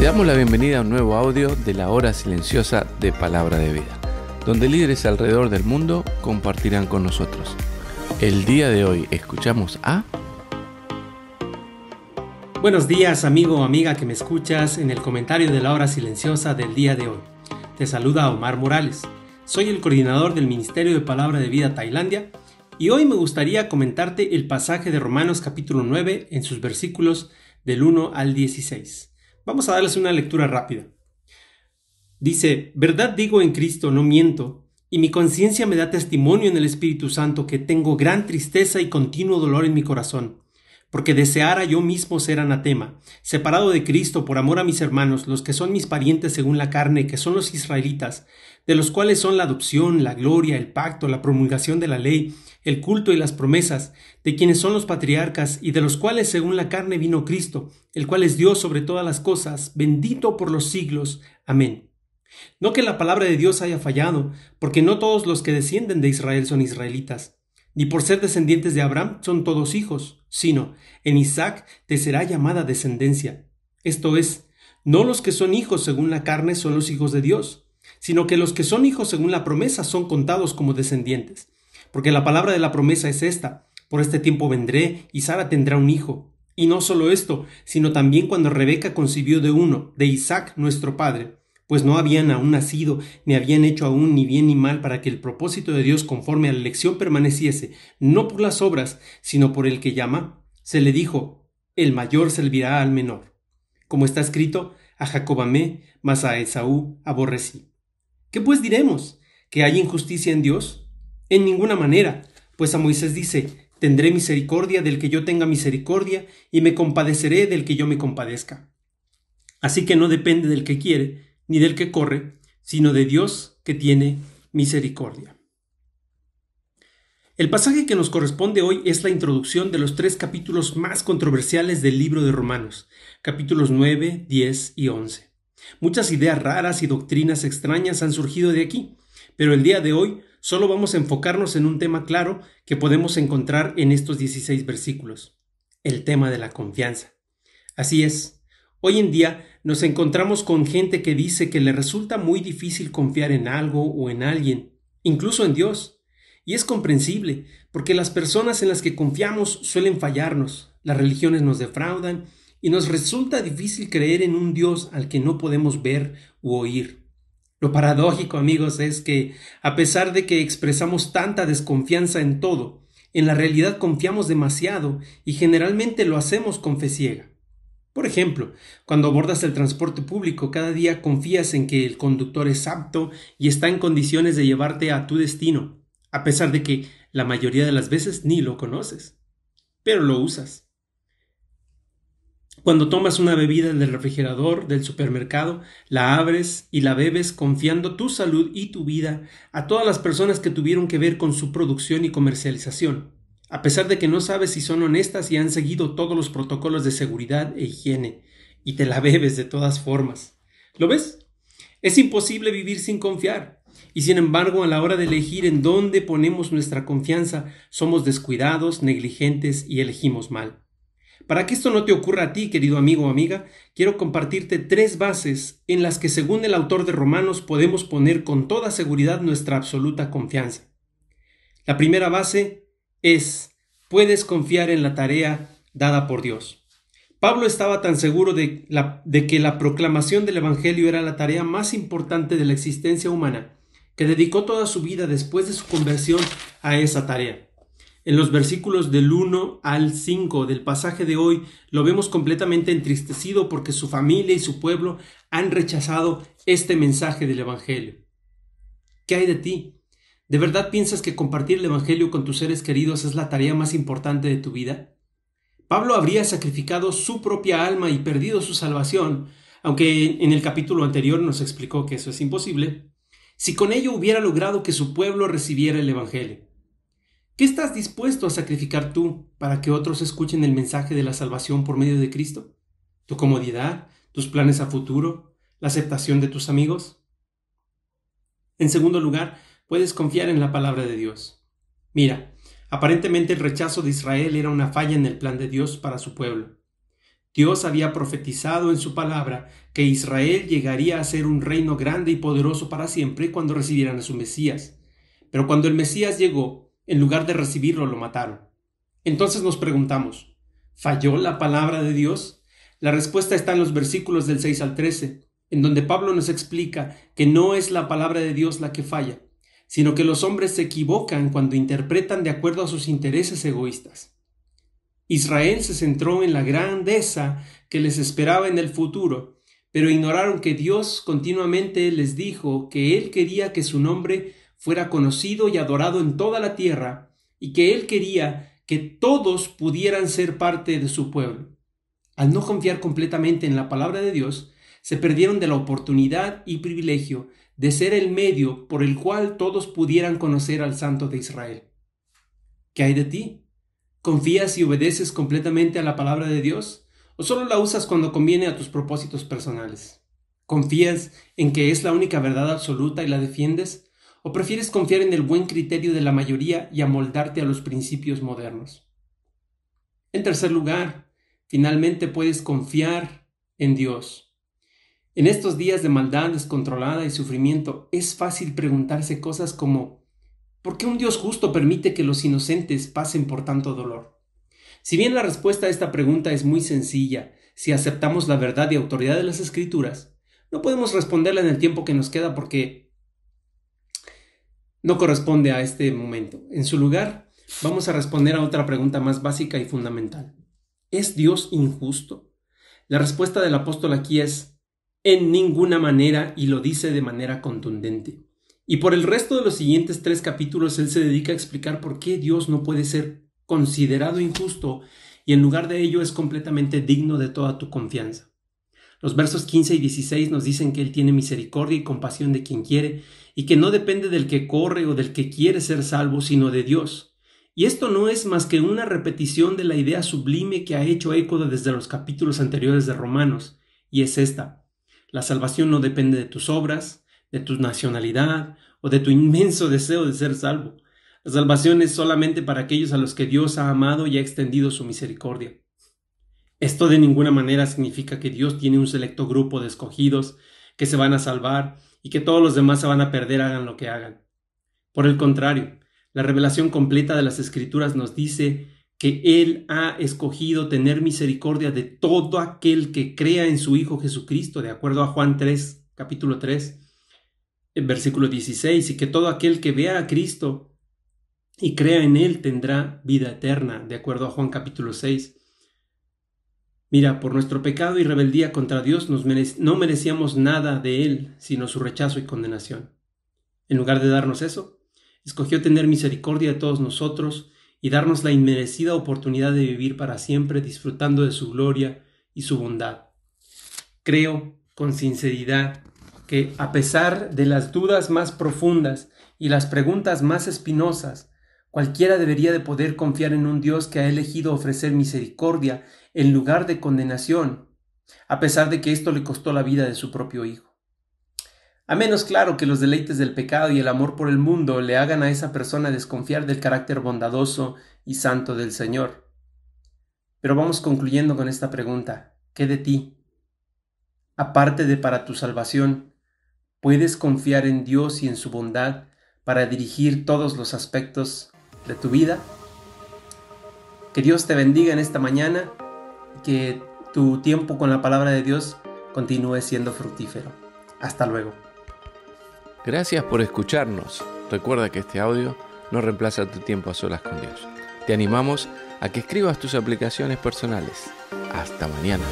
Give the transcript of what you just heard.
Te damos la bienvenida a un nuevo audio de la hora silenciosa de Palabra de Vida, donde líderes alrededor del mundo compartirán con nosotros. El día de hoy escuchamos a... Buenos días, amigo o amiga que me escuchas en el comentario de la hora silenciosa del día de hoy. Te saluda Omar Morales. Soy el coordinador del Ministerio de Palabra de Vida Tailandia y hoy me gustaría comentarte el pasaje de Romanos capítulo 9 en sus versículos del 1 al 16. Vamos a darles una lectura rápida. Dice: verdad digo en Cristo, no miento, y mi conciencia me da testimonio en el Espíritu Santo que tengo gran tristeza y continuo dolor en mi corazón, porque deseara yo mismo ser anatema, separado de Cristo por amor a mis hermanos, los que son mis parientes según la carne, que son los israelitas, de los cuales son la adopción, la gloria, el pacto, la promulgación de la ley, el culto y las promesas, de quienes son los patriarcas, y de los cuales según la carne vino Cristo, el cual es Dios sobre todas las cosas, bendito por los siglos. Amén. No que la palabra de Dios haya fallado, porque no todos los que descienden de Israel son israelitas, ni por ser descendientes de Abraham son todos hijos, sino en Isaac te será llamada descendencia. Esto es, no los que son hijos según la carne son los hijos de Dios, sino que los que son hijos según la promesa son contados como descendientes. Porque la palabra de la promesa es esta: por este tiempo vendré y Sara tendrá un hijo. Y no solo esto, sino también cuando Rebeca concibió de uno, de Isaac nuestro padre, pues no habían aún nacido, ni habían hecho aún ni bien ni mal, para que el propósito de Dios conforme a la elección permaneciese, no por las obras, sino por el que llama. Se le dijo: el mayor servirá al menor. Como está escrito: a Jacob amé, mas a Esaú aborrecí. ¿Qué pues diremos? ¿Que hay injusticia en Dios? En ninguna manera, pues a Moisés dice: tendré misericordia del que yo tenga misericordia, y me compadeceré del que yo me compadezca. Así que no depende del que quiere, ni del que corre, sino de Dios que tiene misericordia. El pasaje que nos corresponde hoy es la introducción de los 3 capítulos más controversiales del libro de Romanos, capítulos 9, 10 y 11. Muchas ideas raras y doctrinas extrañas han surgido de aquí, pero el día de hoy solo vamos a enfocarnos en un tema claro que podemos encontrar en estos 16 versículos: el tema de la confianza. Así es, hoy en día nos encontramos con gente que dice que le resulta muy difícil confiar en algo o en alguien, incluso en Dios. Y es comprensible, porque las personas en las que confiamos suelen fallarnos, las religiones nos defraudan y nos resulta difícil creer en un Dios al que no podemos ver u oír. Lo paradójico, amigos, es que a pesar de que expresamos tanta desconfianza en todo, en la realidad confiamos demasiado y generalmente lo hacemos con fe ciega. Por ejemplo, cuando abordas el transporte público, cada día confías en que el conductor es apto y está en condiciones de llevarte a tu destino, a pesar de que la mayoría de las veces ni lo conoces, pero lo usas. Cuando tomas una bebida del refrigerador del supermercado, la abres y la bebes confiando tu salud y tu vida a todas las personas que tuvieron que ver con su producción y comercialización, a pesar de que no sabes si son honestas y han seguido todos los protocolos de seguridad e higiene, y te la bebes de todas formas. ¿Lo ves? Es imposible vivir sin confiar, y sin embargo, a la hora de elegir en dónde ponemos nuestra confianza, somos descuidados, negligentes y elegimos mal. Para que esto no te ocurra a ti, querido amigo o amiga, quiero compartirte 3 bases en las que, según el autor de Romanos, podemos poner con toda seguridad nuestra absoluta confianza. La primera base es: puedes confiar en la tarea dada por Dios. Pablo estaba tan seguro de que la proclamación del Evangelio era la tarea más importante de la existencia humana, que dedicó toda su vida después de su conversión a esa tarea. En los versículos del 1 al 5 del pasaje de hoy lo vemos completamente entristecido porque su familia y su pueblo han rechazado este mensaje del Evangelio. ¿Qué hay de ti? ¿De verdad piensas que compartir el Evangelio con tus seres queridos es la tarea más importante de tu vida? Pablo habría sacrificado su propia alma y perdido su salvación, aunque en el capítulo anterior nos explicó que eso es imposible, si con ello hubiera logrado que su pueblo recibiera el Evangelio. ¿Qué estás dispuesto a sacrificar tú para que otros escuchen el mensaje de la salvación por medio de Cristo? ¿Tu comodidad? ¿Tus planes a futuro? ¿La aceptación de tus amigos? En segundo lugar, puedes confiar en la palabra de Dios. Mira, aparentemente el rechazo de Israel era una falla en el plan de Dios para su pueblo. Dios había profetizado en su palabra que Israel llegaría a ser un reino grande y poderoso para siempre cuando recibieran a su Mesías. Pero cuando el Mesías llegó, en lugar de recibirlo, lo mataron. Entonces nos preguntamos, ¿falló la palabra de Dios? La respuesta está en los versículos del 6 al 13, en donde Pablo nos explica que no es la palabra de Dios la que falla, sino que los hombres se equivocan cuando interpretan de acuerdo a sus intereses egoístas. Israel se centró en la grandeza que les esperaba en el futuro, pero ignoraron que Dios continuamente les dijo que Él quería que su nombre fuera conocido y adorado en toda la tierra, y que Él quería que todos pudieran ser parte de su pueblo. Al no confiar completamente en la palabra de Dios, se perdieron de la oportunidad y privilegio de ser el medio por el cual todos pudieran conocer al Santo de Israel. ¿Qué hay de ti? ¿Confías y obedeces completamente a la palabra de Dios? ¿O solo la usas cuando conviene a tus propósitos personales? ¿Confías en que es la única verdad absoluta y la defiendes? ¿O prefieres confiar en el buen criterio de la mayoría y amoldarte a los principios modernos? En tercer lugar, finalmente puedes confiar en Dios. En estos días de maldad descontrolada y sufrimiento, es fácil preguntarse cosas como ¿por qué un Dios justo permite que los inocentes pasen por tanto dolor? Si bien la respuesta a esta pregunta es muy sencilla, si aceptamos la verdad y autoridad de las Escrituras, no podemos responderla en el tiempo que nos queda porque no corresponde a este momento. En su lugar, vamos a responder a otra pregunta más básica y fundamental. ¿Es Dios injusto? La respuesta del apóstol aquí es en ninguna manera, y lo dice de manera contundente. Y por el resto de los siguientes 3 capítulos él se dedica a explicar por qué Dios no puede ser considerado injusto y en lugar de ello es completamente digno de toda tu confianza. Los versos 15 y 16 nos dicen que él tiene misericordia y compasión de quien quiere y que no depende del que corre o del que quiere ser salvo, sino de Dios. Y esto no es más que una repetición de la idea sublime que ha hecho eco desde los capítulos anteriores de Romanos, y es esta: la salvación no depende de tus obras, de tu nacionalidad o de tu inmenso deseo de ser salvo. La salvación es solamente para aquellos a los que Dios ha amado y ha extendido su misericordia. Esto de ninguna manera significa que Dios tiene un selecto grupo de escogidos que se van a salvar y que todos los demás se van a perder hagan lo que hagan. Por el contrario, la revelación completa de las Escrituras nos dice que Él ha escogido tener misericordia de todo aquel que crea en su Hijo Jesucristo, de acuerdo a Juan 3, capítulo 3, versículo 16, y que todo aquel que vea a Cristo y crea en Él tendrá vida eterna, de acuerdo a Juan capítulo 6. Mira, por nuestro pecado y rebeldía contra Dios no merecíamos nada de Él, sino su rechazo y condenación. En lugar de darnos eso, escogió tener misericordia de todos nosotros y darnos la inmerecida oportunidad de vivir para siempre disfrutando de su gloria y su bondad. Creo con sinceridad que a pesar de las dudas más profundas y las preguntas más espinosas, cualquiera debería de poder confiar en un Dios que ha elegido ofrecer misericordia en lugar de condenación, a pesar de que esto le costó la vida de su propio Hijo. A menos claro que los deleites del pecado y el amor por el mundo le hagan a esa persona desconfiar del carácter bondadoso y santo del Señor. Pero vamos concluyendo con esta pregunta: ¿qué de ti? Aparte de para tu salvación, ¿puedes confiar en Dios y en su bondad para dirigir todos los aspectos de tu vida? Que Dios te bendiga en esta mañana, que tu tiempo con la palabra de Dios continúe siendo fructífero. Hasta luego. Gracias por escucharnos. Recuerda que este audio no reemplaza tu tiempo a solas con Dios. Te animamos a que escribas tus aplicaciones personales. Hasta mañana.